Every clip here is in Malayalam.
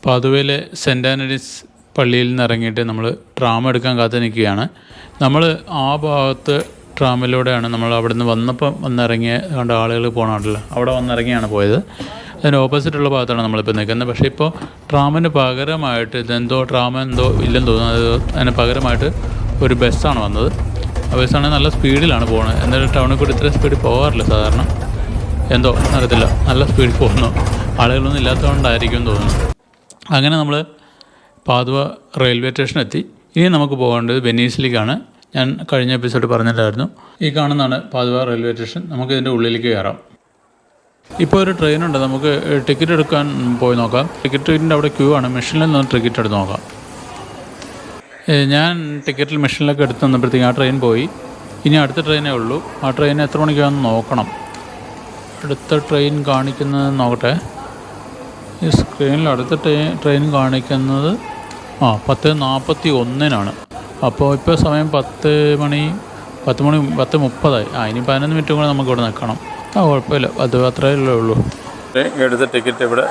പാതുവയിലെ സെൻറ്റ് ആൻ്റണീസ് പള്ളിയിൽ നിന്ന് ഇറങ്ങിയിട്ട് നമ്മൾ ട്രാം എടുക്കാൻ കാത്തു നിൽക്കുകയാണ്. നമ്മൾ ആ ഭാഗത്ത് ട്രാമിലൂടെയാണ് നമ്മൾ അവിടെ നിന്ന് വന്നിറങ്ങിയ കണ്ട ആളുകൾ പോകണമല്ലോ, അവിടെ വന്നിറങ്ങിയാണ് പോയത്. അതിന് ഓപ്പോസിറ്റുള്ള ഭാഗത്താണ് നമ്മളിപ്പോൾ നിൽക്കുന്നത്. പക്ഷേ ഇപ്പോൾ ട്രാമിന് പകരമായിട്ട് ട്രാമെന്തോ ഇല്ലെന്ന് തോന്നുന്നത്, അതിന് പകരമായിട്ട് ഒരു ബസ്സാണ് വന്നത്. ആ ബസ്സാണെങ്കിൽ നല്ല സ്പീഡിലാണ് പോകുന്നത്. എന്നാലും ടൗണിൽ കൂടി ഇത്രയും സ്പീഡിൽ പോകാറില്ല സാധാരണ, എന്തോ അറിയത്തില്ല, നല്ല സ്പീഡിൽ പോകുന്നു. ആളുകളൊന്നും ഇല്ലാത്തതുകൊണ്ടായിരിക്കും തോന്നുന്നു. അങ്ങനെ നമ്മൾ പാതുവ റെയിൽവേ സ്റ്റേഷനെത്തി. ഇനി നമുക്ക് പോകേണ്ടത് വെനീസിലേക്കാണ്. ഞാൻ കഴിഞ്ഞ എപ്പിസോഡ് പറഞ്ഞിട്ടായിരുന്നു. ഈ കാണുന്നതാണ് പാതുവ റെയിൽവേ സ്റ്റേഷൻ. നമുക്ക് ഇതിൻ്റെ ഉള്ളിലേക്ക് കയറാം. ഇപ്പോൾ ഒരു ട്രെയിനുണ്ട്, നമുക്ക് ടിക്കറ്റ് എടുക്കാൻ പോയി നോക്കാം. ടിക്കറ്റിൻ്റെ അവിടെ ക്യൂ ആണ്. മെഷീനിൽ നിന്ന് ടിക്കറ്റ് എടുത്ത് നോക്കാം. ഞാൻ ടിക്കറ്റിൽ മെഷീനിലൊക്കെ എടുത്ത് വന്നപ്പോഴത്തേക്കും ആ ട്രെയിൻ പോയി. ഇനി അടുത്ത ട്രെയിനേ ഉള്ളൂ. ആ ട്രെയിൻ എത്ര മണിക്കാണെന്ന് നോക്കണം. അടുത്ത ട്രെയിൻ കാണിക്കുന്നത് നോക്കട്ടെ. ഈ സ്ക്രീനിൽ അടുത്ത ട്രെയിൻ കാണിക്കുന്നത് 10:41 അപ്പോൾ ഇപ്പോൾ സമയം 10:30. ഇനി 11 മിനിറ്റ് കൂടെ നമുക്കിവിടെ നിൽക്കണം. കുഴപ്പമില്ല, അത് അത്രയല്ലേ ഉള്ളൂ. എടുത്ത ടിക്കറ്റ് ഇവിടെ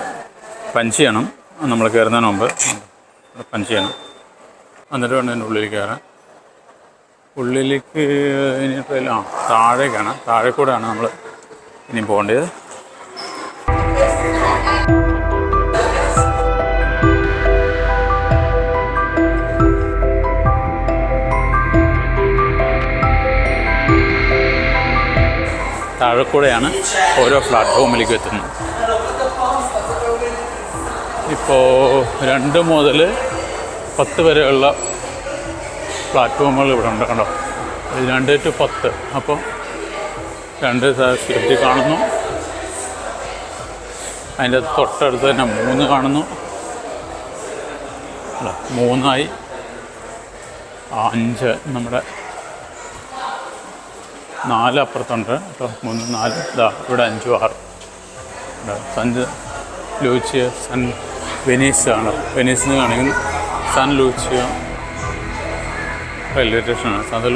പഞ്ച് ചെയ്യണം. നമ്മൾ കയറുന്നതിന് മുമ്പ് പഞ്ച് ചെയ്യണം. എന്നിട്ട് വേണം ഇതിൻ്റെ ഉള്ളിലേക്ക് കയറാൻ. ഉള്ളിലേക്ക് ഇനി ട്രെയിൻ താഴേക്കാണ്. താഴെ കൂടെയാണ് നമ്മൾ ഇനി പോകേണ്ടത്. താഴെക്കൂടെയാണ് ഓരോ പ്ലാറ്റ്ഫോമിലേക്ക് എത്തുന്നത്. ഇപ്പോൾ 2 മുതൽ 10 വരെയുള്ള പ്ലാറ്റ്ഫോമുകൾ ഇവിടെ ഉണ്ട്. കണ്ടോ, 2 to 10. അപ്പോൾ 2 സ്ലിപ്പ് കാണുന്നു. അതിൻ്റെ തൊട്ടടുത്ത് തന്നെ 3 കാണുന്നു. 3 5 നമ്മുടെ 4 അപ്പുറത്തുണ്ട് കേട്ടോ. 3 4 ഇവിടെ 5 6 സെൻറ്റ് ലൂച്ചിയ വെനീസ് ആണ്. വെനീസിൽ നിന്ന് കാണിക്കുന്നു സാൻ ലൂച്ചിയ റെയിൽവേ സ്റ്റേഷനാണ്. സാന്ത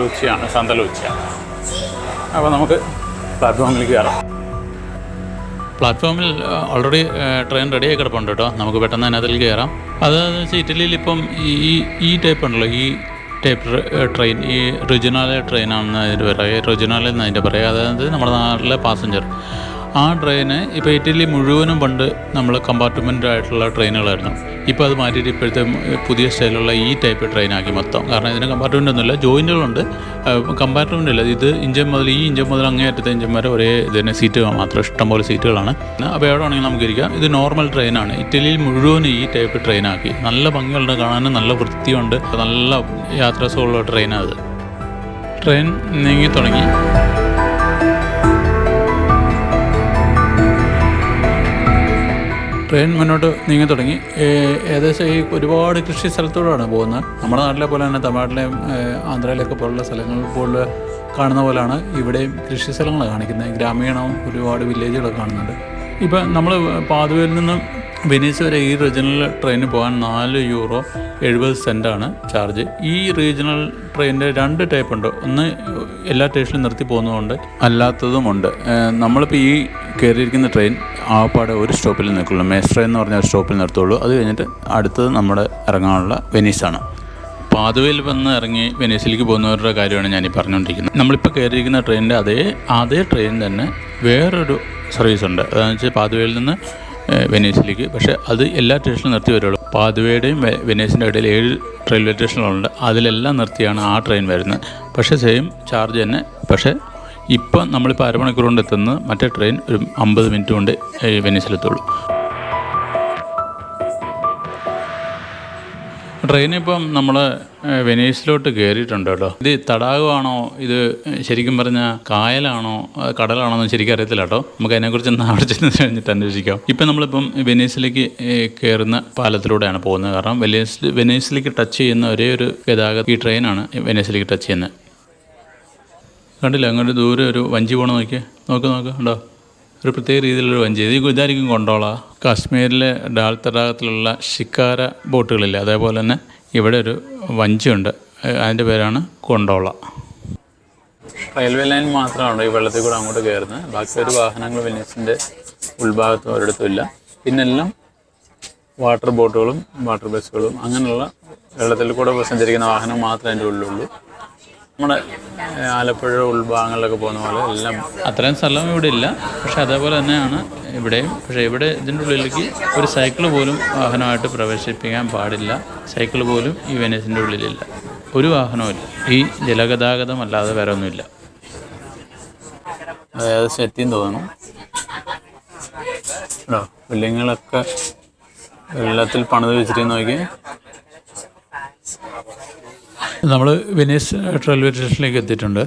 ലൂച്ചിയ. അപ്പോൾ നമുക്ക് പ്ലാറ്റ്ഫോമിലേക്ക് കയറാം. പ്ലാറ്റ്ഫോമിൽ ഓൾറെഡി ട്രെയിൻ റെഡിയായി കിടപ്പുണ്ട് കേട്ടോ. നമുക്ക് പെട്ടെന്ന് അതിനകത്തേക്ക് കയറാം. അതെന്ന് വെച്ചാൽ ഇറ്റലിയിൽ ഇപ്പം ഈ ടൈപ്പ് ഉണ്ടല്ലോ, ഈ ടൈപ്പ് ട്രെയിൻ, ഈ റീജിയണൽ ട്രെയിനാണെന്ന് അതിൻ്റെ പറയുക. റീജിയണൽ എന്ന് അതിൻ്റെ പറയുക. അതായത് നമ്മുടെ നാട്ടിലെ പാസഞ്ചർ. ആ ട്രെയിന് ഇപ്പോൾ ഇറ്റലി മുഴുവനും പണ്ട് നമ്മൾ കമ്പാർട്ട്മെൻ്റ് ആയിട്ടുള്ള ട്രെയിനുകളായിരുന്നു. ഇപ്പോൾ അത് മാറ്റിയിട്ട് ഇപ്പോഴത്തെ പുതിയ സ്റ്റൈലുള്ള ഈ ടൈപ്പ് ട്രെയിനാക്കി മൊത്തം. കാരണം ഇതിന് കമ്പാർട്ട്മെൻ്റ് ഒന്നുമില്ല, ജോയിൻറ്റുകളുണ്ട്, കമ്പാർട്ട്മെൻ്റ് ഇല്ല. ഇത് ഈ ഇഞ്ചൻ മുതൽ അങ്ങേയറ്റത്തെ ഇഞ്ചൻ വരെ ഒരേ ഇതിന് സീറ്റുകൾ മാത്രം, ഇഷ്ടംപോലെ സീറ്റുകളാണ്. അപ്പോൾ എവിടെ വേണമെങ്കിൽ നമുക്ക് ഇരിക്കാം. ഇത് നോർമൽ ട്രെയിനാണ്. ഇറ്റലിയിൽ മുഴുവനും ഈ ടൈപ്പ് ട്രെയിനാക്കി. നല്ല ഭംഗിയുണ്ട് കാണാനും, നല്ല വൃത്തിയുണ്ട്, നല്ല യാത്രാസുഖമുള്ള ട്രെയിനാണ്. ട്രെയിൻ നീങ്ങി തുടങ്ങി. ട്രെയിൻ മുന്നോട്ട് നീങ്ങി തുടങ്ങി. ഏകദേശം ഈ ഒരുപാട് കൃഷി സ്ഥലത്തൂടെയാണ് പോകുന്നത്. നമ്മുടെ നാട്ടിലെ പോലെ തന്നെ തമിഴ്നാട്ടിലെയും ആന്ധ്രയിലൊക്കെ പോലുള്ള സ്ഥലങ്ങളിൽ പോലെ കാണുന്ന പോലെയാണ് ഇവിടെയും കൃഷി സ്ഥലങ്ങൾ കാണിക്കുന്നത്. ഗ്രാമീണവും ഒരുപാട് വില്ലേജുകളൊക്കെ കാണുന്നുണ്ട്. ഇപ്പം നമ്മൾ പാതുവയിൽ നിന്ന് വെനീസ് വരെ ഈ റീജിയണൽ ട്രെയിനിന് പോകാൻ €4.70 ചാർജ്. ഈ റീജിയണൽ ട്രെയിനിൻ്റെ 2 ടൈപ്പ് ഉണ്ട്. ഒന്ന് എല്ലാ സ്റ്റേഷനിലും നിർത്തി പോകുന്നതുകൊണ്ട്, അല്ലാത്തതുമുണ്ട്. നമ്മളിപ്പോൾ ഈ കയറിയിരിക്കുന്ന ട്രെയിൻ ആപ്പാടെ ഒരു സ്റ്റോപ്പിൽ നിൽക്കുള്ളൂ. മേസ്ട്രേ എന്ന് പറഞ്ഞ ഒരു സ്റ്റോപ്പിൽ നിർത്തുള്ളൂ. അത് കഴിഞ്ഞിട്ട് അടുത്തത് നമ്മുടെ ഇറങ്ങാനുള്ള വെനീസാണ്. പാതുവയിൽ വന്ന് ഇറങ്ങി വെനീസിലേക്ക് പോകുന്നവരുടെ കാര്യമാണ് ഞാനീ പറഞ്ഞുകൊണ്ടിരിക്കുന്നത്. നമ്മളിപ്പോൾ കയറിയിരിക്കുന്ന ട്രെയിനിൻ്റെ അതേ ട്രെയിൻ തന്നെ വേറൊരു സർവീസ് ഉണ്ട്. അതെന്ന് വെച്ചാൽ പാതുവയിൽ നിന്ന് വെനീസിലേക്ക്. പക്ഷേ അത് എല്ലാ സ്റ്റേഷനിലും നിർത്തി വരുള്ളൂ. പാതുവയുടെയും വെനീസിൻ്റെ ഇടയിൽ 7 റെയിൽവേ സ്റ്റേഷനുകളുണ്ട്. അതിലെല്ലാം നിർത്തിയാണ് ആ ട്രെയിൻ വരുന്നത്. പക്ഷേ സെയിം ചാർജ് തന്നെ. പക്ഷേ ഇപ്പം നമ്മളിപ്പോൾ അരമണിക്കൂർ കൊണ്ട് എത്തുന്നത്, മറ്റേ ട്രെയിൻ ഒരു 50 മിനിറ്റ് കൊണ്ട് വെനീസിലെത്തുള്ളൂ. ട്രെയിനിപ്പം നമ്മൾ വെനീസിലോട്ട് കയറിയിട്ടുണ്ട് കേട്ടോ. ഇത് തടാകമാണോ, ഇത് ശരിക്കും പറഞ്ഞാൽ കായലാണോ, കടലാണോ എന്ന് ശരിക്കും അറിയത്തില്ല കേട്ടോ. നമുക്ക് അതിനെക്കുറിച്ച് അവിടെ ചെന്ന് കഴിഞ്ഞിട്ട് അന്വേഷിക്കാം. ഇപ്പം നമ്മളിപ്പം വെനീസിലേക്ക് കയറുന്ന പാലത്തിലൂടെയാണ് പോകുന്നത്. കാരണം വെനീസിലേക്ക് ടച്ച് ചെയ്യുന്ന ഒരേ ഒരു ഗതാഗതം ഈ ട്രെയിനാണ് വെനീസിലേക്ക് ടച്ച് ചെയ്യുന്നത്. കണ്ടില്ല, അങ്ങോട്ട് ദൂരെ ഒരു വഞ്ചി പോകണം. നോക്ക് ഉണ്ടോ, ഒരു പ്രത്യേക രീതിയിലൊരു വഞ്ചി. ഇതായിരിക്കും കൊണ്ടോള. കാശ്മീരിലെ ഡാൽ തടാകത്തിലുള്ള ഷിക്കാര ബോട്ടുകളില്ല, അതേപോലെ തന്നെ ഇവിടെ ഒരു വഞ്ചിയുണ്ട്. അതിൻ്റെ പേരാണ് കൊണ്ടോള. റെയിൽവേ ലൈൻ മാത്രമാണ് ഈ വെള്ളത്തിൽ കൂടെ അങ്ങോട്ട് കയറുന്നത്. ബാക്കി ഒരു വാഹനങ്ങൾ വെനീസിൻ്റെ ഉൾഭാഗത്തും ഒരിടത്തും ഇല്ല. പിന്നെല്ലാം വാട്ടർ ബോട്ടുകളും വാട്ടർ ബസ്സുകളും അങ്ങനെയുള്ള വെള്ളത്തിൽ കൂടെ സഞ്ചരിക്കുന്ന വാഹനം മാത്രമേ അതിൻ്റെ ഉള്ളിലുള്ളൂ. നമ്മുടെ ആലപ്പുഴ ഉൾഭാഗങ്ങളിലൊക്കെ പോകുന്ന പോലെ എല്ലാം അത്രയും സ്ഥലം ഇവിടെ ഇല്ല. പക്ഷെ അതേപോലെ തന്നെയാണ് ഇവിടെയും. പക്ഷേ ഇവിടെ ഇതിൻ്റെ ഉള്ളിലേക്ക് ഒരു സൈക്കിൾ പോലും വാഹനമായിട്ട് പ്രവേശിപ്പിക്കാൻ പാടില്ല. സൈക്കിൾ പോലും ഈ വെനീസിൻ്റെ ഉള്ളിലില്ല. ഒരു വാഹനവും ഇല്ല. ഈ ജലഗതാഗതം അല്ലാതെ വേറെ ഒന്നുമില്ല. അതായത് സെറ്റിന്ന് തോന്നുന്നു കേട്ടോ. ബിൽഡിങ്ങുകളൊക്കെ വെള്ളത്തിൽ പണിത് വെച്ചിട്ട് നോക്കി. നമ്മൾ വെനീസ് റെയിൽവേ സ്റ്റേഷനിലേക്ക് എത്തിയിട്ടുണ്ട്.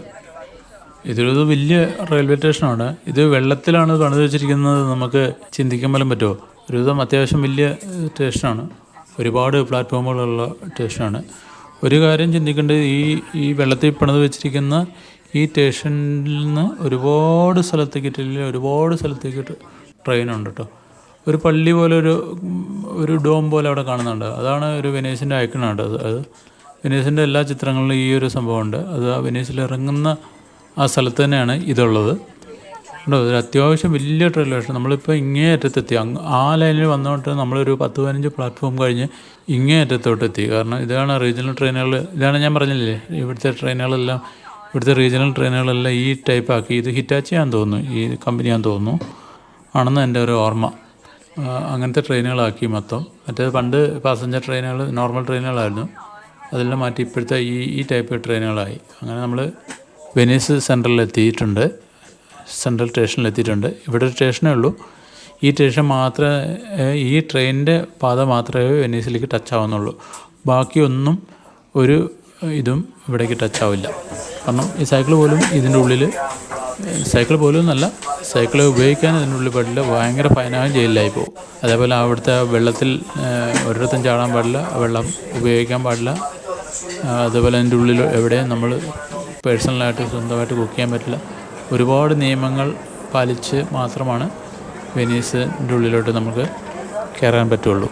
ഇതൊരു വലിയ റെയിൽവേ സ്റ്റേഷനാണ്. ഇത് വെള്ളത്തിലാണ് പണിത് വെച്ചിരിക്കുന്നത്. നമുക്ക് ചിന്തിക്കാൻ പോലും പറ്റുമോ? ഒരുവിധം അത്യാവശ്യം വലിയ സ്റ്റേഷനാണ്. ഒരുപാട് പ്ലാറ്റ്ഫോമുകളുള്ള സ്റ്റേഷനാണ്. ഒരു കാര്യം ചിന്തിക്കേണ്ടത്, ഈ വെള്ളത്തിൽ പണിത് വെച്ചിരിക്കുന്ന ഈ സ്റ്റേഷനിൽ നിന്ന് ഒരുപാട് സ്ഥലത്തേക്ക് ട്രെയിനുണ്ട് കേട്ടോ. ഒരു പള്ളി പോലെ ഒരു ഡോം പോലെ അവിടെ കാണുന്നുണ്ട്. അതാണ് ഒരു വെനീസിൻ്റെ ഐക്കണാണ്. അത് വെനീസിൻ്റെ എല്ലാ ചിത്രങ്ങളിലും ഈ ഒരു സംഭവമുണ്ട്. അത് ആ വെനീസിൽ ഇറങ്ങുന്ന ആ സ്ഥലത്ത് തന്നെയാണ് ഇതുള്ളത്. ഉണ്ടോ? ഒരു അത്യാവശ്യം വലിയ റെയിൽവേ സ്റ്റേഷൻ. നമ്മളിപ്പോൾ ഇങ്ങേ അറ്റത്തെത്തി. ആ ലൈനിൽ വന്നുകൊണ്ട് നമ്മളൊരു 10-15 പ്ലാറ്റ്ഫോം കഴിഞ്ഞ് ഇങ്ങേ അറ്റത്തോട്ട് എത്തി. കാരണം ഇതാണ് റീജിയണൽ ട്രെയിനുകൾ. ഇതാണ് ഞാൻ പറഞ്ഞില്ലേ, ഇവിടുത്തെ റീജിയണൽ ട്രെയിനുകളെല്ലാം ഈ ടൈപ്പാക്കി. ഇത് ഹിറ്റാച്ചിയാന്ന് തോന്നുന്നു, ഈ കമ്പനിയാന്ന് തോന്നുന്നു, ആണെന്ന് എൻ്റെ ഒരു ഓർമ്മ. അങ്ങനത്തെ ട്രെയിനുകളാക്കി മൊത്തം. മറ്റേത് പണ്ട് പാസഞ്ചർ ട്രെയിനുകൾ, നോർമൽ ട്രെയിനുകളായിരുന്നു. അതെല്ലാം മാറ്റി ഇപ്പോഴത്തെ ഈ ടൈപ്പ് ട്രെയിനുകളായി. അങ്ങനെ നമ്മൾ വെനീസ് സെൻട്രൽ സ്റ്റേഷനിലെത്തിയിട്ടുണ്ട്. ഇവിടെ ഒരു സ്റ്റേഷനേ ഉള്ളൂ. ഈ സ്റ്റേഷൻ മാത്രമേ, ഈ ട്രെയിനിൻ്റെ പാത മാത്രമേ വെനീസിലേക്ക് ടച്ച് ആവുന്നുള്ളൂ. ബാക്കിയൊന്നും ഒരു ഇതും ഇവിടേക്ക് ടച്ച് ആവില്ല. കാരണം ഈ സൈക്കിൾ പോലും ഇതിൻ്റെ ഉള്ളിൽ, സൈക്കിൾ പോലും എന്നല്ല, സൈക്കിൾ ഉപയോഗിക്കാൻ ഇതിൻ്റെ ഉള്ളിൽ പാടില്ല. ഭയങ്കര ഫൈനാകും, ജയിലിലായി പോകും. അതേപോലെ അവിടുത്തെ വെള്ളത്തിൽ ഒരിടത്തും ചാടാൻ പാടില്ല, വെള്ളം ഉപയോഗിക്കാൻ പാടില്ല. അതേപോലെ അതിൻ്റെ ഉള്ളിൽ എവിടെയും നമ്മൾ പേഴ്സണലായിട്ട് സ്വന്തമായിട്ട് കുക്ക് ചെയ്യാൻ പറ്റില്ല. ഒരുപാട് നിയമങ്ങൾ പാലിച്ച് മാത്രമാണ് വെനീസിൻ്റെ ഉള്ളിലോട്ട് നമുക്ക് കയറാൻ പറ്റുള്ളൂ.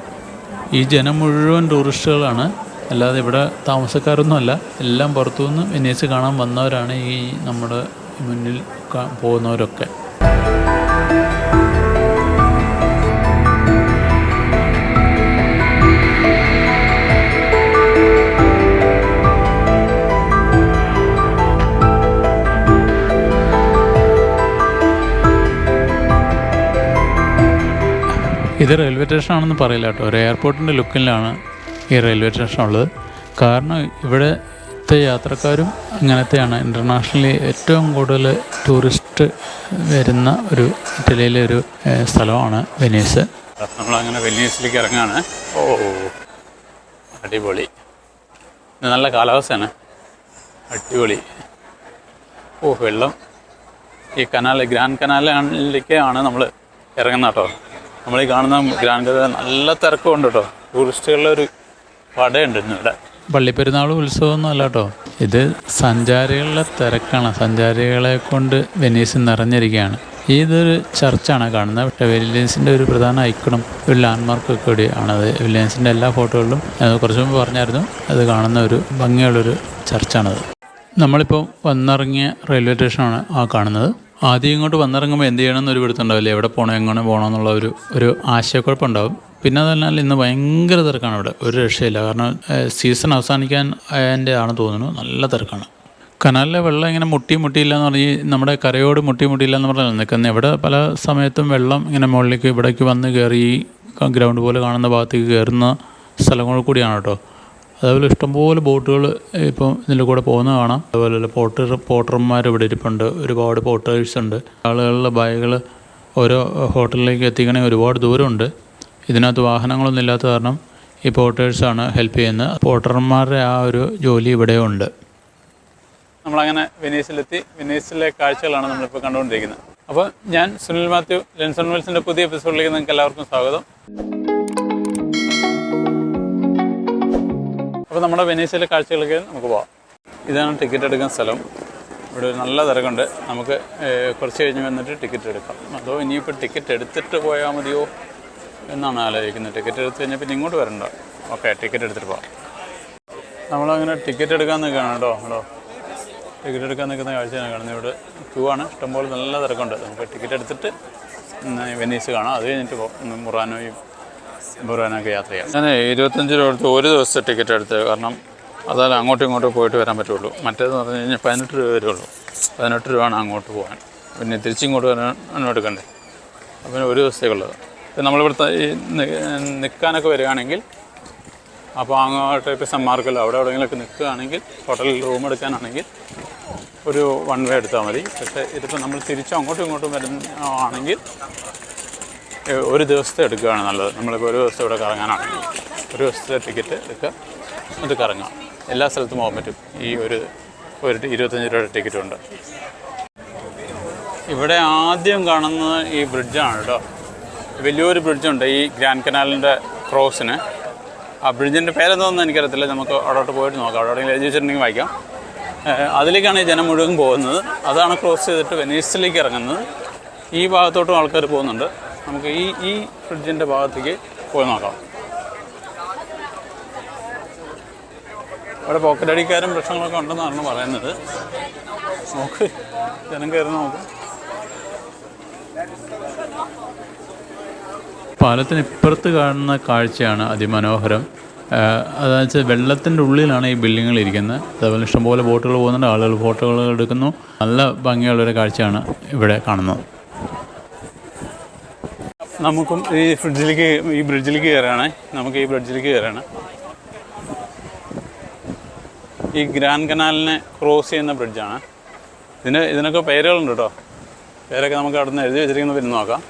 ഈ ജനം മുഴുവൻ ടൂറിസ്റ്റുകളാണ്, അല്ലാതെ ഇവിടെ താമസക്കാരൊന്നുമല്ല. എല്ലാം പുറത്തുനിന്ന് വെനീസ് കാണാൻ വന്നവരാണ് ഈ നമ്മുടെ മുന്നിൽ പോകുന്നവരൊക്കെ. ഇത് റെയിൽവേ സ്റ്റേഷനാണെന്ന് പറയില്ല കേട്ടോ. ഒരു എയർപോർട്ടിൻ്റെ ലുക്കിലാണ് ഈ റെയിൽവേ സ്റ്റേഷൻ ഉള്ളത്. കാരണം ഇവിടുത്തെ യാത്രക്കാരും അങ്ങനത്തെയാണ്. ഇൻ്റർനാഷണലി ഏറ്റവും കൂടുതൽ ടൂറിസ്റ്റ് വരുന്ന ഒരു ഇറ്റലിയിലെ ഒരു സ്ഥലമാണ് വെനീസ്. നമ്മളങ്ങനെ വെനീസിലേക്ക് ഇറങ്ങുകയാണ്. ഓ, അടിപൊളി. നല്ല കാലാവസ്ഥയാണ്, അടിപൊളി. ഓ, വെള്ളം ഈ ഗ്രാൻഡ് കനാലിലേക്കാണ് നമ്മൾ ഇറങ്ങുന്നത് കേട്ടോ. നമ്മളീ കാണുന്ന ഗ്രാൻഡ് കനാൽ നല്ല തിരക്കുണ്ട് കേട്ടോ. ടൂറിസ്റ്റുകളുടെ ഒരു പടയുണ്ട് ഇവിടെ. പള്ളിപ്പെരുന്നാൾ ഉത്സവമൊന്നും അല്ല കേട്ടോ, ഇത് സഞ്ചാരികളുടെ തിരക്കാണ്. സഞ്ചാരികളെ കൊണ്ട് വെനീസ് നിറഞ്ഞിരിക്കുകയാണ്. ഇതൊരു ചർച്ചാണ് കാണുന്നത്. പക്ഷേ വെനീസിൻ്റെ ഒരു പ്രധാന ഐക്കണും ഒരു ലാൻഡ്മാർക്കൊക്കെ കൂടിയാണത്. വെനീസിൻ്റെ എല്ലാ ഫോട്ടോകളിലും കുറച്ച് മുമ്പ് പറഞ്ഞായിരുന്നു, അത് കാണുന്ന ഒരു ഭംഗിയുള്ളൊരു ചർച്ചാണത്. നമ്മളിപ്പോൾ വന്നിറങ്ങിയ റെയിൽവേ സ്റ്റേഷനാണ് ആ കാണുന്നത്. ആദ്യം ഇങ്ങോട്ട് വന്നിറങ്ങുമ്പോൾ എന്ത് ചെയ്യണമെന്നൊരു പിടുത്തുണ്ടാവില്ലേ, എവിടെ പോകണം, എങ്ങനെ പോകണം എന്നുള്ള ഒരു ആശയക്കുഴപ്പമുണ്ടാവും. പിന്നെ അതല്ലാൽ ഇന്ന് ഭയങ്കര തിരക്കാണ് ഇവിടെ, ഒരു രക്ഷയില്ല. കാരണം സീസൺ അവസാനിക്കാൻ അതിൻ്റെ ആണെന്ന് തോന്നുന്നു, നല്ല തിരക്കാണ്. കനാലിലെ വെള്ളം ഇങ്ങനെ മുട്ടിയില്ല എന്ന് പറഞ്ഞ് നമ്മുടെ കരയോട് മുട്ടിയില്ല എന്ന് പറഞ്ഞാൽ നിൽക്കുന്നത്. ഇവിടെ പല സമയത്തും വെള്ളം ഇങ്ങനെ മുകളിലേക്ക് ഇവിടേക്ക് വന്ന് കയറി ഗ്രൗണ്ട് പോലെ കാണുന്ന ഭാഗത്തേക്ക് കയറുന്ന സ്ഥലങ്ങൾ കൂടിയാണ് കേട്ടോ. അതേപോലെ ഇഷ്ടംപോലെ ബോട്ടുകൾ ഇപ്പം ഇതിൻ്റെ കൂടെ പോകുന്നത് കാണാം. അതുപോലെ പോട്ടർമാർ ഇവിടെ ഇരിപ്പുണ്ട്, ഒരുപാട് പോട്ടേഴ്സ് ഉണ്ട്. ആളുകളുടെ ബാഗുകൾ ഓരോ ഹോട്ടലിലേക്ക് എത്തിക്കണമെങ്കിൽ ഒരുപാട് ദൂരമുണ്ട്. ഇതിനകത്ത് വാഹനങ്ങളൊന്നും ഇല്ലാത്ത കാരണം ഈ പോട്ടേഴ്സാണ് ഹെൽപ്പ് ചെയ്യുന്നത്. പോട്ടർമാരുടെ ആ ഒരു ജോലി ഇവിടെയും ഉണ്ട്. നമ്മളങ്ങനെ വെനീസിലെത്തി. വെനീസിലെ കാഴ്ചകളാണ് നമ്മളിപ്പോൾ കണ്ടുകൊണ്ടിരിക്കുന്നത്. അപ്പോൾ ഞാൻ സുനിൽ മാത്യു, ലെൻസ് ആൻഡ് വെൽസിൻ്റെ പുതിയ എപ്പിസോഡിലേക്ക് നിങ്ങൾക്ക് എല്ലാവർക്കും സ്വാഗതം. അപ്പോൾ നമ്മുടെ വെനീസിലെ കാഴ്ചകളൊക്കെ നമുക്ക് പോകാം. ഇതാണ് ടിക്കറ്റ് എടുക്കുന്ന സ്ഥലം. ഇവിടെ നല്ല തിരക്കുണ്ട്. നമുക്ക് കുറച്ച് കഴിഞ്ഞ് വന്നിട്ട് ടിക്കറ്റ് എടുക്കാം. അതോ ഇനിയിപ്പോൾ ടിക്കറ്റ് എടുത്തിട്ട് പോയാൽ മതിയോ എന്നാണ് ആലോചിക്കുന്നത്. ടിക്കറ്റ് എടുത്ത് കഴിഞ്ഞാൽ പിന്നെ ഇങ്ങോട്ട് വരണ്ട. ഓക്കെ, ടിക്കറ്റ് എടുത്തിട്ട് പോകാം. നമ്മളങ്ങനെ ടിക്കറ്റ് എടുക്കാൻ നിൽക്കുകയാണ് കേട്ടോ. ടിക്കറ്റ് എടുക്കാൻ നിൽക്കുന്ന കാഴ്ചയാണ് കാണുന്നത്. ഇവിടെ ക്യൂ ആണ്, ഇഷ്ടംപോലെ നല്ല തിരക്കുണ്ട്. നമുക്ക് ടിക്കറ്റ് എടുത്തിട്ട് വെനീസ് കാണാം. അത് കഴിഞ്ഞിട്ട് മുറാനോയും ബുറാനൊക്കെ യാത്ര ചെയ്യാം. ഞാൻ 25 രൂപ കൊടുത്ത് ഒരു ദിവസത്തെ ടിക്കറ്റ് എടുത്ത്, കാരണം അതായത് അങ്ങോട്ടും ഇങ്ങോട്ടും പോയിട്ട് വരാൻ പറ്റുള്ളൂ. മറ്റേതെന്ന് പറഞ്ഞു കഴിഞ്ഞാൽ 18 രൂപ വരുള്ളൂ. 18 രൂപയാണ് അങ്ങോട്ട് പോകാൻ, പിന്നെ തിരിച്ചിങ്ങോട്ട് വരാൻ എടുക്കണ്ടേ. അപ്പം ഒരു ദിവസത്തേക്കുള്ളത്. ഇപ്പം നമ്മളിവിടുത്തെ ഈ നിൽക്കാനൊക്കെ വരികയാണെങ്കിൽ, അപ്പോൾ അങ്ങോട്ട് ഇപ്പോൾ സന്മാർക്കല്ലോ അവിടെ എവിടെയെങ്കിലുമൊക്കെ നിൽക്കുകയാണെങ്കിൽ, ഹോട്ടലിൽ റൂം എടുക്കാനാണെങ്കിൽ ഒരു 1 വേ എടുത്താൽ മതി. പക്ഷേ ഇതിപ്പോൾ നമ്മൾ തിരിച്ചും അങ്ങോട്ടും ഇങ്ങോട്ടും വരുന്നതാണെങ്കിൽ ഒരു ദിവസത്തെ എടുക്കുകയാണ് നല്ലത്. നമ്മളിപ്പോൾ ഒരു ദിവസം ഇവിടെ കറങ്ങാനാണെങ്കിൽ ഒരു ദിവസത്തെ ടിക്കറ്റ് എടുക്കുക, അത് കറങ്ങാം. എല്ലാ സ്ഥലത്തും പോകാൻ പറ്റും. ഈ ഒരു 25 രൂപയുടെ ടിക്കറ്റുണ്ട്. ഇവിടെ ആദ്യം കാണുന്നത് ഈ ബ്രിഡ്ജാണ് കേട്ടോ. വലിയൊരു ബ്രിഡ്ജുണ്ട് ഈ ഗ്രാൻഡ് കനാലിൻ്റെ ക്രോസിന്. ആ ബ്രിഡ്ജിൻ്റെ പേരെന്തോന്നും എനിക്കറിയത്തില്ല. നമുക്ക് അവിടോട്ട് പോയിട്ട് നോക്കാം. അവിടെ എവിടെയെങ്കിലും എഴുതി വെച്ചിട്ടുണ്ടെങ്കിൽ വായിക്കാം. അതിലേക്കാണ് ഈ ജനം മുഴുവൻ പോകുന്നത്. അതാണ് ക്രോസ് ചെയ്തിട്ട് വെനീസിലേക്ക് ഇറങ്ങുന്നത്. ഈ ഭാഗത്തോട്ടും ആൾക്കാർ പോകുന്നുണ്ട്. നമുക്ക് ഈ ബ്രിഡ്ജിൻ്റെ ഭാഗത്തേക്ക് പോയി നോക്കാം. അവിടെ പോക്കറ്റടിക്കാരും പ്രശ്നങ്ങളൊക്കെ ഉണ്ടെന്നാണ് പറയുന്നത്. നോക്ക്, ജനം കയറി നോക്കും. പാലത്തിന് ഇപ്പുറത്ത് കാണുന്ന കാഴ്ചയാണ് അതിമനോഹരം. അതായത് വെച്ചാൽ വെള്ളത്തിൻ്റെ ഉള്ളിലാണ് ഈ ബിൽഡിങ്ങുകൾ ഇരിക്കുന്നത്. അതേപോലെ ഇഷ്ടംപോലെ ബോട്ടുകൾ പോകുന്നുണ്ട്, ആളുകൾ ഫോട്ടോകൾ എടുക്കുന്നു. നല്ല ഭംഗിയുള്ളൊരു കാഴ്ചയാണ് ഇവിടെ കാണുന്നത്. നമുക്കും ഈ ബ്രിഡ്ജിലേക്ക് കയറുകയാണ്. നമുക്ക് ഈ ബ്രിഡ്ജിലേക്ക് കയറുകയാണ്. ഈ ഗ്രാൻഡ് കനാലിനെ ക്രോസ് ചെയ്യുന്ന ബ്രിഡ്ജാണ്. ഇതിനൊക്കെ പേരുകളുണ്ട് കേട്ടോ. പേരൊക്കെ നമുക്ക് അവിടെ നിന്ന് എഴുതി വെച്ചിരിക്കുന്നത് പിന്നെ നോക്കാം.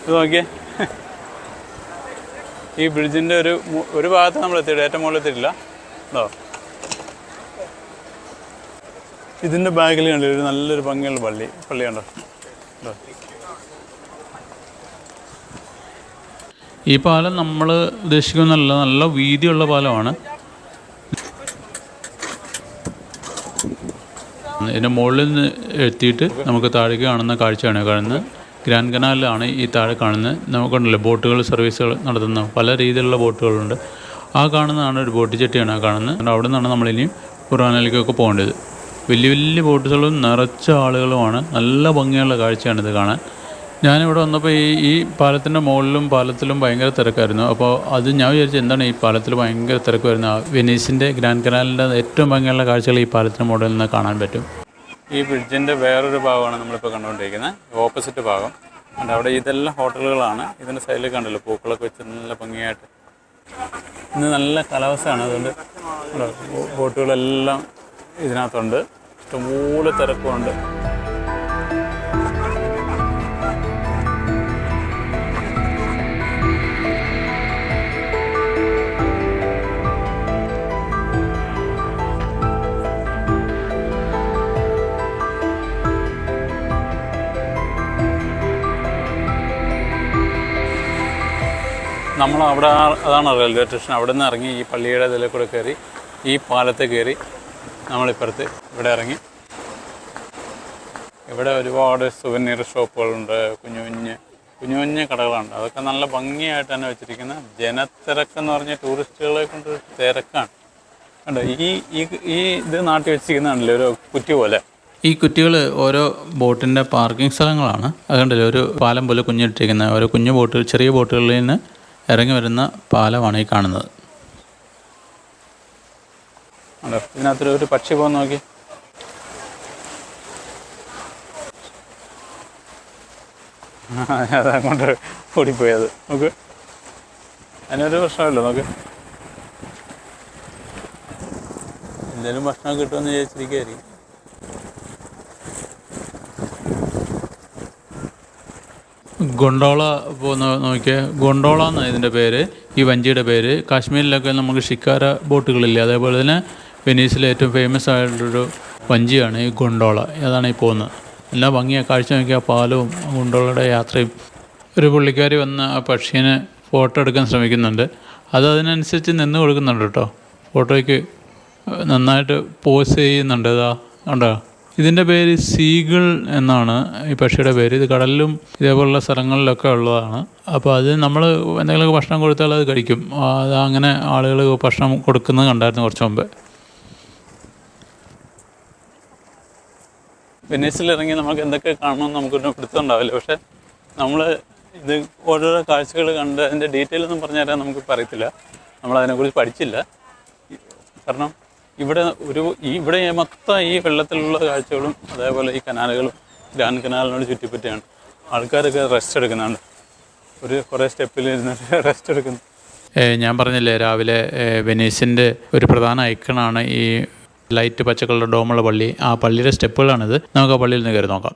ഇത് നോക്കിയേ, ഈ ബ്രിഡ്ജിൻ്റെ ഒരു ഭാഗത്ത് നമ്മൾ എത്തിയിട്ട് ഏറ്റവും മുകളിൽ എത്തിയിട്ടില്ല കേട്ടോ. ഇതിൻ്റെ ബാഗിൽ കണ്ടില്ല ഒരു നല്ലൊരു ഭംഗിയുള്ള പള്ളി കണ്ടോ. ഈ പാലം നമ്മൾ ഉദ്ദേശിക്കുന്ന നല്ല വീതിയുള്ള പാലമാണ്. ഇതിൻ്റെ മുകളിൽ നിന്ന് എത്തിയിട്ട് നമുക്ക് താഴേക്ക് കാണുന്ന കാഴ്ചയാണ് കാണുന്നത്. ഗ്രാൻഡ് കനാലിലാണ് ഈ താഴെ കാണുന്നത്. നമുക്കുണ്ടല്ലോ ബോട്ടുകൾ സർവീസുകൾ നടത്തുന്ന പല രീതിയിലുള്ള ബോട്ടുകളുണ്ട്. ആ കാണുന്നതാണ് ഒരു ബോട്ട് ജെട്ടിയാണ് ആ കാണുന്നത്. അവിടെ നിന്നാണ് നമ്മളിനിയും ബുറാനയിലേക്കൊക്കെ പോകേണ്ടത്. വലിയ വലിയ ബോട്ടുകളും നിറച്ച ആളുകളുമാണ്. നല്ല ഭംഗിയുള്ള കാഴ്ചയാണിത് കാണാൻ. ഞാനിവിടെ വന്നപ്പോൾ ഈ പാലത്തിൻ്റെ മുകളിലും പാലത്തിലും ഭയങ്കര തിരക്കായിരുന്നു. അപ്പോൾ അത് ഞാൻ വിചാരിച്ചു എന്താണ് ഈ പാലത്തിൽ ഭയങ്കര തിരക്ക് വരുന്നത്. വെനീസിൻ്റെ ഗ്രാൻഡ് കനാലിൻ്റെ ഏറ്റവും ഭംഗിയുള്ള കാഴ്ചകൾ ഈ പാലത്തിൻ്റെ മുകളിൽ നിന്ന് കാണാൻ പറ്റും. ഈ ബ്രിഡ്ജിൻ്റെ വേറൊരു ഭാഗമാണ് നമ്മളിപ്പോൾ കണ്ടുകൊണ്ടിരിക്കുന്നത്, ഓപ്പോസിറ്റ് ഭാഗം. അതുകൊണ്ട് അവിടെ ഇതെല്ലാം ഹോട്ടലുകളാണ്. ഇതിൻ്റെ സൈഡിൽ കണ്ടല്ലോ പൂക്കളൊക്കെ വെച്ച് നല്ല ഭംഗിയായിട്ട്. ഇന്ന് നല്ല കാലാവസ്ഥയാണ്, അതുകൊണ്ട് ബോട്ടുകളെല്ലാം ഇതിനകത്തുണ്ട്. ഇഷ്ടംപോലെ തിരക്കുണ്ട്. നമ്മൾ അവിടെ അതാണ് റെയിൽവേ സ്റ്റേഷൻ. അവിടെ നിന്ന് ഇറങ്ങി ഈ പള്ളിയുടെ ഇതിൽ കൂടെ കയറി ഈ പാലത്ത് കയറി നമ്മളിപ്പുറത്ത് ഇവിടെ ഇറങ്ങി. ഇവിടെ ഒരുപാട് സുവനീർ ഷോപ്പുകളുണ്ട്, കുഞ്ഞു കുഞ്ഞു കടകളുണ്ട്. അതൊക്കെ നല്ല ഭംഗിയായിട്ട് തന്നെ വെച്ചിരിക്കുന്ന. ജനത്തിരക്കെന്ന് പറഞ്ഞാൽ ടൂറിസ്റ്റുകളെ കൊണ്ട് തിരക്കാണ് കണ്ടോ. ഈ ഇത് നാട്ടി വെച്ചിരിക്കുന്നതാണല്ലോ ഒരു കുറ്റി പോലെ. ഈ കുറ്റികൾ ഓരോ ബോട്ടിൻ്റെ പാർക്കിംഗ് സ്ഥലങ്ങളാണ്. അതുകൊണ്ടല്ലേ ഒരു പാലം പോലെ കുഞ്ഞിട്ടിരിക്കുന്ന ഓരോ കുഞ്ഞു ബോട്ടുകൾ, ചെറിയ ബോട്ടുകളിൽ നിന്ന് ഇറങ്ങി വരുന്ന പാലമാണ് ഈ കാണുന്നത്. അല്ലോ ഇതിനകത്തൊരു പക്ഷി പോകാൻ നോക്കി. അതങ്ങോട്ട് ഓടിപ്പോയത്. നോക്ക്, അതിനൊരു പ്രശ്നമല്ലോ. നോക്ക്, എന്തെങ്കിലും ഭക്ഷണം കിട്ടുമെന്ന് വിചാരിച്ചിരിക്കുകയായിരിക്കും. ഗൊണ്ടോള പോകുന്ന നോക്കിയാൽ, ഗൊണ്ടോള എന്നാണ് ഇതിൻ്റെ പേര്, ഈ വഞ്ചിയുടെ പേര്. കാശ്മീരിലൊക്കെ നമുക്ക് ഷിക്കാര ബോട്ടുകളില്ലേ, അതേപോലെ തന്നെ വെനീസിലെ ഏറ്റവും ഫേമസ് ആയിട്ടുള്ളൊരു വഞ്ചിയാണ് ഈ ഗൊണ്ടോള. അതാണ് ഈ പോകുന്നത്. എല്ലാ ഭംഗിയാണ് കാഴ്ച നോക്കിയാൽ പാലവും ഗൊണ്ടോളയുടെ യാത്രയും. ഒരു പുള്ളിക്കാരി വന്ന് ആ പക്ഷീനെ ഫോട്ടോ എടുക്കാൻ ശ്രമിക്കുന്നുണ്ട്. അതിനനുസരിച്ച് നിന്ന് കൊടുക്കുന്നുണ്ട് കേട്ടോ. ഫോട്ടോയ്ക്ക് നന്നായിട്ട് പോസ് ചെയ്യുന്നുണ്ട്. ഇതാ കണ്ടോ. ഇതിൻ്റെ പേര് സീഗിൾ എന്നാണ് ഈ പക്ഷിയുടെ പേര്. ഇത് കടലിലും ഇതേപോലുള്ള സ്ഥലങ്ങളിലൊക്കെ ഉള്ളതാണ്. അപ്പോൾ അത് നമ്മൾ എന്തെങ്കിലുമൊക്കെ ഭക്ഷണം കൊടുത്താൽ അത് കഴിക്കും. അത് അങ്ങനെ ആളുകൾ ഭക്ഷണം കൊടുക്കുന്നത് കണ്ടായിരുന്നു കുറച്ച് മുമ്പ്. വെനീസിലിറങ്ങി നമുക്ക് എന്തൊക്കെ കാണണമെന്ന് നമുക്കൊരു പിടുത്തമുണ്ടാവില്ല. പക്ഷേ നമ്മൾ ഇത് ഓരോരോ കാഴ്ചകൾ കണ്ട് അതിൻ്റെ ഡീറ്റെയിൽ ഒന്നും പറഞ്ഞു തരാൻ നമുക്ക് പറയത്തില്ല, നമ്മളതിനെക്കുറിച്ച് പഠിച്ചില്ല. കാരണം ഇവിടെ ഇവിടെ മൊത്തം ഈ വെള്ളത്തിലുള്ള കാഴ്ചകളും അതേപോലെ ഈ കനാലുകളും ഗ്രാൻഡ് കനാലിനോട് ചുറ്റിപ്പറ്റിയാണ്. ആൾക്കാരൊക്കെ റെസ്റ്റ് എടുക്കുന്നുണ്ട്, കുറേ സ്റ്റെപ്പിൽ ഇരുന്നിട്ട് റെസ്റ്റ് എടുക്കുന്നു. ഞാൻ പറഞ്ഞില്ലേ രാവിലെ വെനീസിൻ്റെ ഒരു പ്രധാന ഐക്കണാണ് ഈ ലൈറ്റ് പച്ചക്കളർ ഡോമുള്ള പള്ളി. ആ പള്ളിയുടെ സ്റ്റെപ്പുകളാണിത്. നമുക്ക് ആ പള്ളിയിൽ നിന്ന് കയറി നോക്കാം.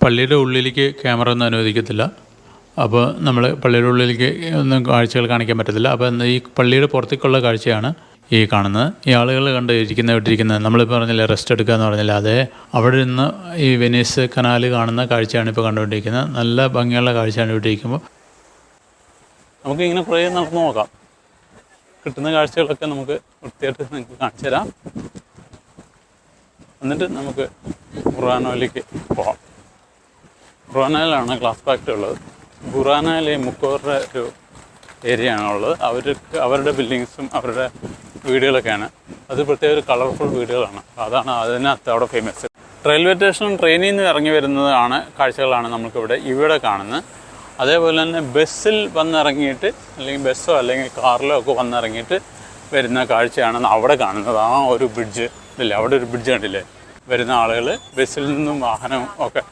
പള്ളിയുടെ ഉള്ളിലേക്ക് ക്യാമറ ഒന്നും അനുവദിക്കത്തില്ല, അപ്പോൾ നമ്മൾ പള്ളിയുടെ ഉള്ളിലേക്ക് ഒന്നും കാഴ്ചകൾ കാണിക്കാൻ പറ്റത്തില്ല. അപ്പോൾ ഈ പള്ളിയുടെ പുറത്തേക്കുള്ള കാഴ്ചയാണ് ഈ കാണുന്നത്. ഈ ആളുകൾ വിട്ടിരിക്കുന്നത് നമ്മളിപ്പോൾ പറഞ്ഞില്ലേ റെസ്റ്റ് എടുക്കുക എന്ന് പറഞ്ഞില്ല, അതേ അവിടെ നിന്ന് ഈ വെനീസ് കനാല് കാണുന്ന കാഴ്ചയാണ് ഇപ്പോൾ കണ്ടുകൊണ്ടിരിക്കുന്നത്. നല്ല ഭംഗിയുള്ള കാഴ്ചയാണ് ഇവിടെ ഇരിക്കുമ്പോൾ. നമുക്കിങ്ങനെ കുറേ നടന്നു നോക്കാം, കിട്ടുന്ന കാഴ്ചകളൊക്കെ നമുക്ക് വൃത്തിയായിട്ട് നിങ്ങൾക്ക് കാണിച്ചു തരാം. എന്നിട്ട് നമുക്ക് ബുറാനോയിലേക്ക് പോകാം. ബുറാനോയിലാണ് ഗ്ലാസ് ഫാക്ടറി ഉള്ളത്. ബുറാനോയിൽ മുക്കോറിൻ്റെ ഒരു ഏരിയ ആണുള്ളത്. അവരുടെ ബിൽഡിങ്സും അവരുടെ വീടുകളൊക്കെയാണ്. അത് പ്രത്യേക ഒരു കളർഫുൾ വീടുകളാണ്. അതാണ് അതിനകത്ത് അവിടെ ഫേമസ്. റെയിൽവേ സ്റ്റേഷനും ട്രെയിനിൽ നിന്ന് ഇറങ്ങി വരുന്നതാണ് കാഴ്ചകളാണ് നമുക്കിവിടെ ഇവിടെ കാണുന്നത്. അതേപോലെ തന്നെ ബസ്സിൽ വന്നിറങ്ങിയിട്ട് അല്ലെങ്കിൽ ബസ്സോ അല്ലെങ്കിൽ കാറിലോ ഒക്കെ വന്നിറങ്ങിയിട്ട് വരുന്ന കാഴ്ചയാണ് അവിടെ കാണുന്നത്. ആ ഒരു ബ്രിഡ്ജ് ഇല്ലേ, അവിടെ ഒരു ബ്രിഡ്ജ് കണ്ടില്ലേ, വരുന്ന ആളുകൾ ബസ്സിൽ നിന്നും വാഹനം ഒക്കെ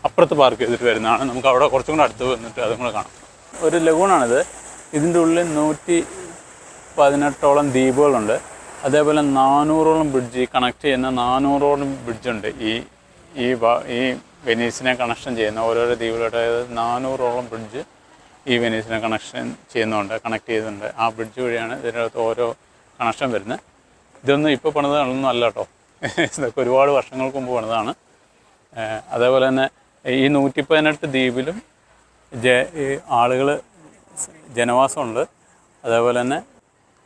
അപ്പുറത്ത് പാർക്ക് ചെയ്തിട്ട് വരുന്നതാണ്. നമുക്ക് അവിടെ കുറച്ചും കൂടെ അടുത്ത് വന്നിട്ട് അതും കൂടെ കാണാം. ഒരു ലഗൂണാണിത്. ഇതിൻ്റെ ഉള്ളിൽ 118ഓളം ദ്വീപുകളുണ്ട്. അതേപോലെ 400ഓളം ബ്രിഡ്ജ് കണക്ട് ചെയ്യുന്ന 400ഓളം ബ്രിഡ്ജുണ്ട് ഈ വെനീസിനെ കണക്ഷൻ ചെയ്യുന്ന ഓരോരോ ദ്വീപിലോട്ട്. 400ഓളം ബ്രിഡ്ജ് ഈ വെനീസിനെ കണക്ട് ചെയ്യുന്നുണ്ട്. ആ ബ്രിഡ്ജ് വഴിയാണ് ഇതിനകത്ത് ഓരോ കണക്ഷൻ വരുന്നത്. ഇതൊന്നും ഇപ്പോൾ പണിതൊന്നും അല്ല കേട്ടോ, ഇതൊക്കെ ഒരുപാട് വർഷങ്ങൾക്ക് മുമ്പ് പണിതാണ്. അതേപോലെ തന്നെ ഈ 118 ദ്വീപിലും ആളുകൾ ജനവാസമുണ്ട്. അതേപോലെ തന്നെ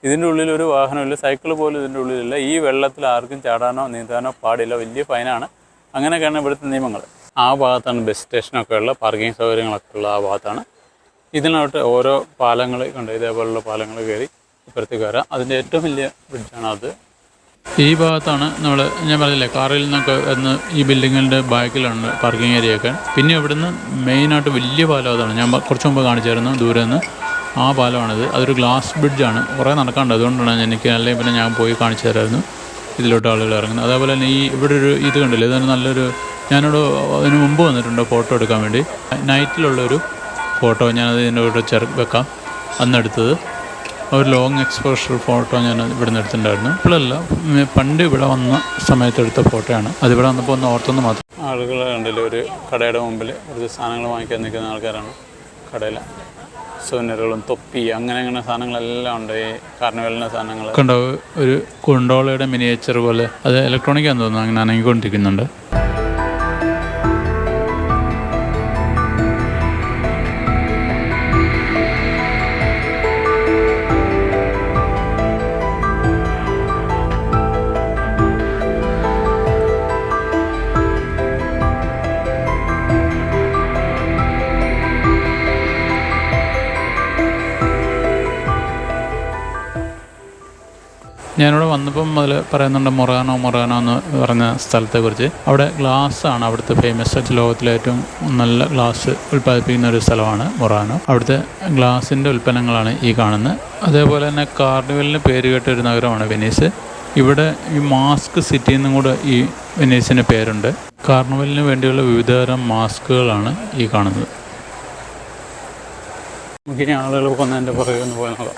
ഇതിൻ്റെ ഉള്ളിൽ ഒരു വാഹനമില്ല, സൈക്കിൾ പോലും ഇതിൻ്റെ ഉള്ളിലില്ല. ഈ വെള്ളത്തിൽ ആർക്കും ചാടാനോ നീന്താനോ പാടില്ല, വലിയ ഫൈനാണ്. അങ്ങനെയൊക്കെയാണ് ഇവിടുത്തെ നിയമങ്ങൾ. ആ ഭാഗത്താണ് ബസ് സ്റ്റേഷനൊക്കെ ഉള്ള പാർക്കിംഗ് സൗകര്യങ്ങളൊക്കെ ഉള്ള ആ ഭാഗത്താണ്. ഇതിനകത്ത് ഓരോ പാലങ്ങൾ കണ്ട് ഇതേപോലുള്ള പാലങ്ങൾ കയറി ഇപ്പുറത്തേക്ക് വരാം. അതിൻ്റെ ഏറ്റവും വലിയ ബ്രിഡ്ജാണ് അത്. ഈ ഭാഗത്താണ് ഞാൻ പറഞ്ഞില്ലേ കാറിൽ നിന്നൊക്കെ വന്ന് ഈ ബിൽഡിങ്ങിൻ്റെ ബാക്കിലാണ് പാർക്കിംഗ് ഏരിയയൊക്കെ. പിന്നെ ഇവിടുന്ന് മെയിനായിട്ട് വലിയ പാലം അതാണ്, ഞാൻ കുറച്ച് മുമ്പ് കാണിച്ചായിരുന്നു ദൂരെ നിന്ന്. ആ പാലമാണിത്. അതൊരു ഗ്ലാസ് ബ്രിഡ്ജാണ്, കുറേ നടക്കാണ്ട്. അതുകൊണ്ടാണ് എനിക്ക് അല്ലെങ്കിൽ പിന്നെ ഞാൻ പോയി കാണിച്ചു തരായിരുന്നു ഇതിലോട്ട് ആളുകൾ ഇറങ്ങുന്നത്. അതേപോലെ തന്നെ ഇവിടെ ഒരു ഇത് കണ്ടില്ലേ, ഇതാണ് നല്ലൊരു, ഞാനിവിടെ അതിന് മുമ്പ് വന്നിട്ടുണ്ട് ഫോട്ടോ എടുക്കാൻ വേണ്ടി. നൈറ്റിലുള്ളൊരു ഫോട്ടോ ഞാനത് ഇതിൻ്റെ കൂടെ വെക്കാം. അന്നെടുത്തത് ഒരു ലോങ് എക്സ്പോഷർ ഫോട്ടോ ഞാൻ ഇവിടെ നിന്ന് എടുത്തിട്ടുണ്ടായിരുന്നു. ഇപ്പോഴല്ല, പണ്ട് ഇവിടെ വന്ന സമയത്ത് എടുത്ത ഫോട്ടോയാണ്. അതിവിടെ വന്നപ്പോൾ ഒന്ന് ഓർത്തൊന്ന് മാത്രം. ആളുകൾ കണ്ടില്ല, ഒരു കടയുടെ മുമ്പിൽ കുറച്ച് സാധനങ്ങൾ വാങ്ങിക്കാൻ നിൽക്കുന്ന ആൾക്കാരാണ്. കടയിൽ സോനറുകളും തൊപ്പി അങ്ങനെ സാധനങ്ങളെല്ലാം ഉണ്ട്. ഈ കാർണിവലിൻ്റെ സാധനങ്ങൾ കണ്ടോ, ഒരു കുണ്ടോളയുടെ മിനിയേച്ചർ പോലെ. അത് ഇലക്ട്രോണിക്കാന്ന് തോന്നുന്നു, അങ്ങനെ അനങ്ങിക്കൊണ്ടിരിക്കുന്നുണ്ട്. ഞാനിവിടെ വന്നപ്പം മുതൽ പറയുന്നുണ്ട് മൊറാനോ എന്ന് പറഞ്ഞ സ്ഥലത്തെക്കുറിച്ച്. അവിടെ ഗ്ലാസ്സാണ് അവിടുത്തെ ഫേമസ്, ലോകത്തിലെ ഏറ്റവും നല്ല ഗ്ലാസ് ഉൽപ്പാദിപ്പിക്കുന്ന ഒരു സ്ഥലമാണ് മൊറാനോ. അവിടുത്തെ ഗ്ലാസിൻ്റെ ഉൽപ്പന്നങ്ങളാണ് ഈ കാണുന്നത്. അതേപോലെ തന്നെ കാർണിവലിന് പേര് കേട്ട ഒരു നഗരമാണ് വെനീസ്. ഇവിടെ ഈ മാസ്ക് സിറ്റി എന്നും കൂടെ ഈ വെനീസിന് പേരുണ്ട്. കാർണിവലിന് വേണ്ടിയുള്ള വിവിധതരം മാസ്കുകളാണ് ഈ കാണുന്നത്. നമുക്കിനി ആളുകൾ പോകുന്നതിൻ്റെ പുറകെ ഒന്ന് പോയി നോക്കാം.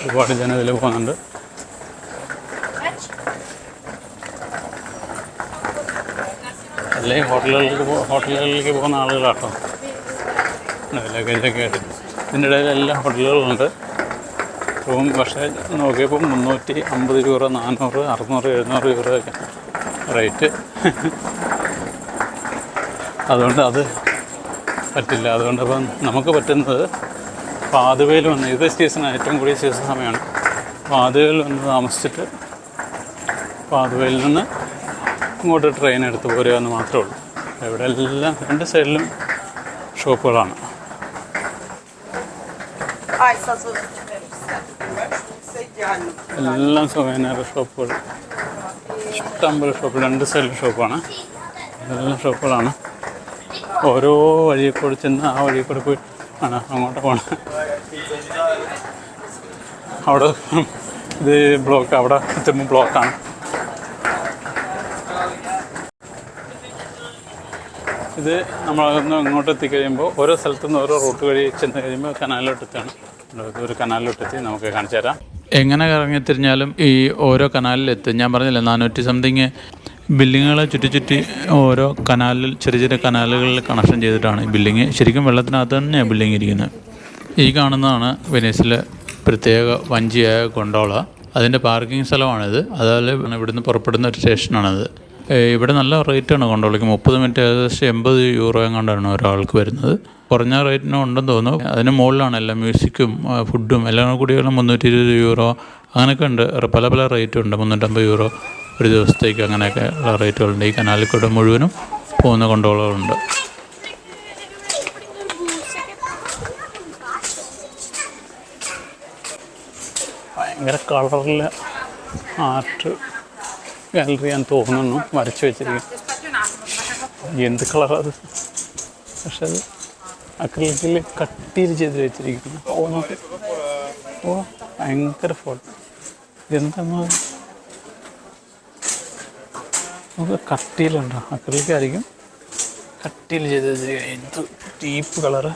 ഒരുപാട് ജനം ഇതിൽ പോകുന്നുണ്ട്. അല്ലെങ്കിൽ ഹോട്ടലുകളിലേക്ക് പോകുന്ന ആളുകളാട്ടോ ഇതിലൊക്കെ ആയിട്ട്. ഇതിൻ്റെ ഇടയിലെല്ലാം ഹോട്ടലുകളുണ്ട്. റൂം പക്ഷേ നോക്കിയപ്പോൾ 350 യൂറോ, 400, 600, 700 യൂറോ ഒക്കെ റേറ്റ്. അതുകൊണ്ട് അത് പറ്റില്ല. അതുകൊണ്ട് അപ്പം നമുക്ക് പറ്റുന്നത് പാതുവയിൽ വന്ന്, ഇത് സീസണാണ്, ഏറ്റവും കൂടിയ സീസൺ സമയമാണ്. പാതുവയിൽ വന്ന് താമസിച്ചിട്ട് പാതുവയിൽ നിന്ന് ഇങ്ങോട്ട് ട്രെയിൻ എടുത്ത് പോരുക എന്ന് മാത്രമേ ഉള്ളൂ. ഇവിടെ എല്ലാം രണ്ട് സൈഡിലും ഷോപ്പുകളാണ്. എല്ലാം സോവേനിയർ ഷോപ്പുകൾ, ഇഷ്ടംപോലെ ഷോപ്പ്, രണ്ട് സൈഡിലും ഷോപ്പാണ്. എല്ലാം ഷോപ്പുകളാണ്. ഓരോ വഴിയെ കൂടെ ചെന്ന് ആ വഴിയെ കൂടെ പോയി ആണ് അങ്ങോട്ട് പോകണം. അവിടെ ഇത് ബ്ലോക്ക്, അവിടെ എത്തുമ്പോൾ ബ്ലോക്കാണ്. ഇത് നമ്മളൊന്ന് ഇങ്ങോട്ട് എത്തിക്കഴിയുമ്പോൾ ഓരോ സ്ഥലത്തുനിന്ന് ഓരോ റൂട്ട് വഴി ചെന്ന് കഴിയുമ്പോൾ കനാലിലോട്ടെത്താണ്. ഒരു കനാലിലോട്ടെത്തി നമുക്ക് കാണിച്ചു തരാം. എങ്ങനെ കറങ്ങി തിരിഞ്ഞാലും ഈ ഓരോ കനാലിലെത്തും. ഞാൻ പറഞ്ഞില്ല 400 സംതിങ് ബിൽഡിങ്ങുകളെ ചുറ്റി ഓരോ കനാലിൽ ചെറിയ ചെറിയ കനാലുകളിൽ കണക്ഷൻ ചെയ്തിട്ടാണ് ഈ ബിൽഡിങ്. ശരിക്കും വെള്ളത്തിനകത്ത് തന്നെയാണ് ബിൽഡിങ് ഇരിക്കുന്നത്. ഈ കാണുന്നതാണ് വെനീസിലെ പ്രത്യേക വഞ്ചിയായ ഗൊണ്ടോള. അതിൻ്റെ പാർക്കിംഗ് സ്ഥലമാണിത്. അതുപോലെ ഇവിടുന്ന് പുറപ്പെടുന്ന ഒരു സ്റ്റേഷനാണിത്. ഇവിടെ നല്ല റേറ്റാണ് ഗൊണ്ടോളയ്ക്ക്. 30 മിനിറ്റ് ഏകദേശം 80 യൂറോ എങ്ങാണ്ടാണ് ഒരാൾക്ക് വരുന്നത്. കുറഞ്ഞ റേറ്റിനും ഉണ്ടെന്ന് തോന്നുന്നു. അതിന് മുകളിലാണ് എല്ലാം, മ്യൂസിക്കും ഫുഡും എല്ലാം കൂടിയാണ് 320 യൂറോ അങ്ങനെയൊക്കെ ഉണ്ട്. പല പല റേറ്റും ഉണ്ട്. 350 യൂറോ ഒരു ദിവസത്തേക്ക് അങ്ങനെയൊക്കെ ഉള്ള റേറ്റുകളുണ്ട്. ഈ കനാലിൽ കൂടെ മുഴുവനും പോകുന്ന ഗൊണ്ടോളകളുണ്ട്. ഭയങ്കര കളറിൽ ആർട്ട് ഗാലറിയാന്ന് തോന്നുന്നു വരച്ച് വെച്ചിരിക്കും. എന്ത് കളറത്, പക്ഷെ അത് അക്രിലിക്കിൽ കട്ടിയിൽ ചെയ്ത് വെച്ചിരിക്കുന്നു. ഓ ഭയങ്കര ഫോട്ടോ. ഇതെന്താ നമുക്ക് കട്ടിയിലുണ്ടോ? അക്രിലിക്കായിരിക്കും കട്ടിയിൽ ചെയ്ത് വെച്ചിരിക്കുക. എന്ത് ഡീപ്പ് കളറ്.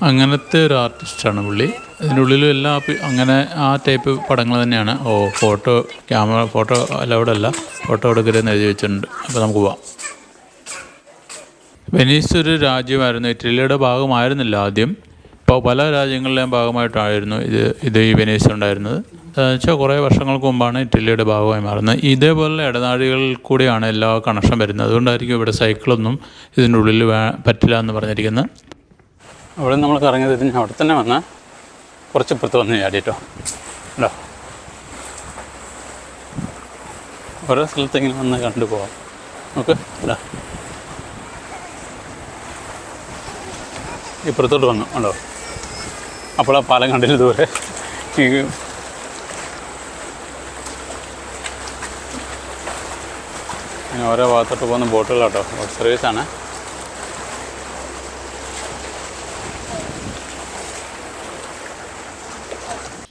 അങ്ങനത്തെ ഒരു ആർട്ടിസ്റ്റാണ് പുള്ളി. ഇതിനുള്ളിലും എല്ലാം അങ്ങനെ ആ ടൈപ്പ് പടങ്ങൾ തന്നെയാണ്. ഫോട്ടോ അലൗഡല്ല, ഫോട്ടോ എടുക്കരുതെന്ന് എഴുതി വെച്ചിട്ടുണ്ട്. അപ്പോൾ നമുക്ക് പോവാം. വെനീസ് ഒരു രാജ്യമായിരുന്നു, ഇറ്റലിയുടെ ഭാഗമായിരുന്നില്ല ആദ്യം. ഇപ്പോൾ പല രാജ്യങ്ങളിലെയും ഭാഗമായിട്ടായിരുന്നു ഇത് ഈ വെനീസ് ഉണ്ടായിരുന്നത്. എന്നുവെച്ചാൽ കുറേ വർഷങ്ങൾക്ക് മുമ്പാണ് ഇറ്റലിയുടെ ഭാഗമായി മാറുന്നത്. ഇതേപോലെ ഇടനാഴികളിൽ കൂടിയാണ് എല്ലാ കണക്ഷൻ വരുന്നത്. അതുകൊണ്ടായിരിക്കും ഇവിടെ സൈക്കിളൊന്നും ഇതിൻ്റെ ഉള്ളിൽ പറ്റില്ല എന്ന് പറഞ്ഞിരിക്കുന്നത്. അവിടെ നമ്മൾ കറങ്ങി തിരിഞ്ഞ് അവിടെ തന്നെ വന്നാൽ കുറച്ചിപ്പുറത്ത് വന്ന് ചാടിയിട്ടോ ഉണ്ടോ. ഓരോ സ്ഥലത്തെങ്കിലും വന്ന് കണ്ടു പോകാം നമുക്ക്. ഇടാ ഇപ്പുറത്തോട്ട് വന്നു ഉണ്ടോ. അപ്പോൾ ആ പാലം കണ്ടില്ല ദൂരെ. ഇങ്ങനെ ഓരോ ഭാഗത്തോട്ട് പോകുന്ന ബോട്ടുകളാട്ടോ. ബോട്ട് സർവീസാണ്.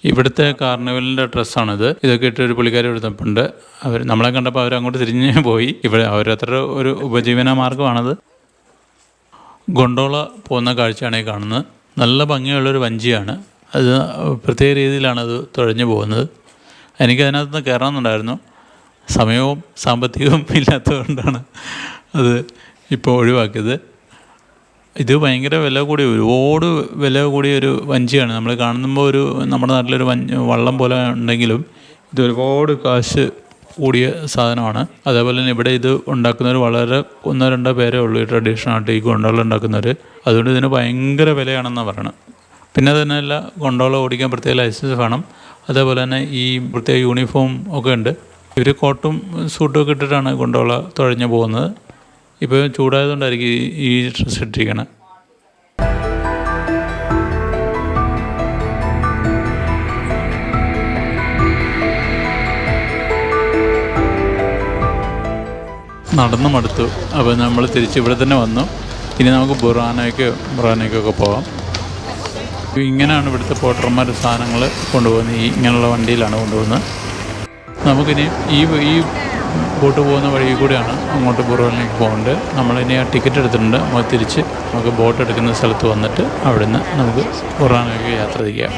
ഇവിടുത്തെ കാർണിവലിൻ്റെ ഡ്രസ്സാണിത്. ഇതൊക്കെ ഇട്ടൊരു പുള്ളിക്കാരി എടുത്തപ്പോണ്ട് നമ്മളെ കണ്ടപ്പോൾ അവരങ്ങോട്ട് തിരിഞ്ഞ് പോയി. ഇവിടെ അവരത്ര ഒരു ഉപജീവന മാർഗ്ഗമാണത്. ഗൊണ്ടോള പോകുന്ന കാഴ്ചയാണ് ഈ കാണുന്നത്. നല്ല ഭംഗിയുള്ളൊരു വഞ്ചിയാണ്. അത് പ്രത്യേക രീതിയിലാണത് തുഴഞ്ഞു പോകുന്നത്. എനിക്കതിനകത്ത് കയറണമെന്നുണ്ടായിരുന്നു. സമയവും സാമ്പത്തികവും ഇല്ലാത്തതുകൊണ്ടാണ് അത് ഇപ്പോൾ ഒഴിവാക്കിയത്. ഇത് ഭയങ്കര വില കൂടിയ, ഒരുപാട് വില കൂടിയൊരു വഞ്ചിയാണ്. നമ്മൾ കാണുമ്പോൾ നമ്മുടെ നാട്ടിലൊരു വള്ളം പോലെ ഉണ്ടെങ്കിലും ഇത് ഒരുപാട് കാശ് കൂടിയ സാധനമാണ്. അതേപോലെ തന്നെ ഇവിടെ ഇത് ഉണ്ടാക്കുന്നവർ വളരെ 1-2 പേരേ ഉള്ളൂ ഈ ട്രഡീഷണലായിട്ട് ഈ ഗൊണ്ടോള ഉണ്ടാക്കുന്നവർ. അതുകൊണ്ട് ഇതിന് ഭയങ്കര വിലയാണെന്നാണ് പറയുന്നത്. പിന്നെ തന്നെയല്ല, ഗൊണ്ടോള ഓടിക്കാൻ പ്രത്യേക ലൈസൻസ് വേണം. അതേപോലെ തന്നെ ഈ പ്രത്യേക യൂണിഫോം ഒക്കെ ഉണ്ട്. ഇവർ കോട്ടും സൂട്ടും ഒക്കെ ഇട്ടിട്ടാണ് ഗൊണ്ടോള തുഴഞ്ഞു പോകുന്നത്. ഇപ്പോൾ ചൂടായതുകൊണ്ടായിരിക്കും ഈ ഡ്രസ്സ് ഇട്ടിരിക്കണം. നടന്നു മടുത്തു. അപ്പോൾ നമ്മൾ തിരിച്ച് ഇവിടെ തന്നെ വന്നു. ഇനി നമുക്ക് ബുറാനയ്ക്കൊക്കെ പോകാം. ഇങ്ങനെയാണ് ഇവിടുത്തെ പോട്ടർമാർ സാധനങ്ങൾ കൊണ്ടുപോകുന്നത്. ഇങ്ങനെയുള്ള വണ്ടിയിലാണ് കൊണ്ടുപോകുന്നത്. നമുക്കിനി ഈ ബോട്ട് പോകുന്ന വഴി കൂടെയാണ് അങ്ങോട്ട് ബുറാനയ്ക്ക് പോകേണ്ടത്. നമ്മളിനി ആ ടിക്കറ്റ് എടുത്തിട്ടുണ്ട്. നമുക്ക് തിരിച്ച് ബോട്ട് എടുക്കുന്ന സ്ഥലത്ത് വന്നിട്ട് അവിടെ നിന്ന് നമുക്ക് ബുറാനയ്ക്ക് യാത്ര ചെയ്യാം.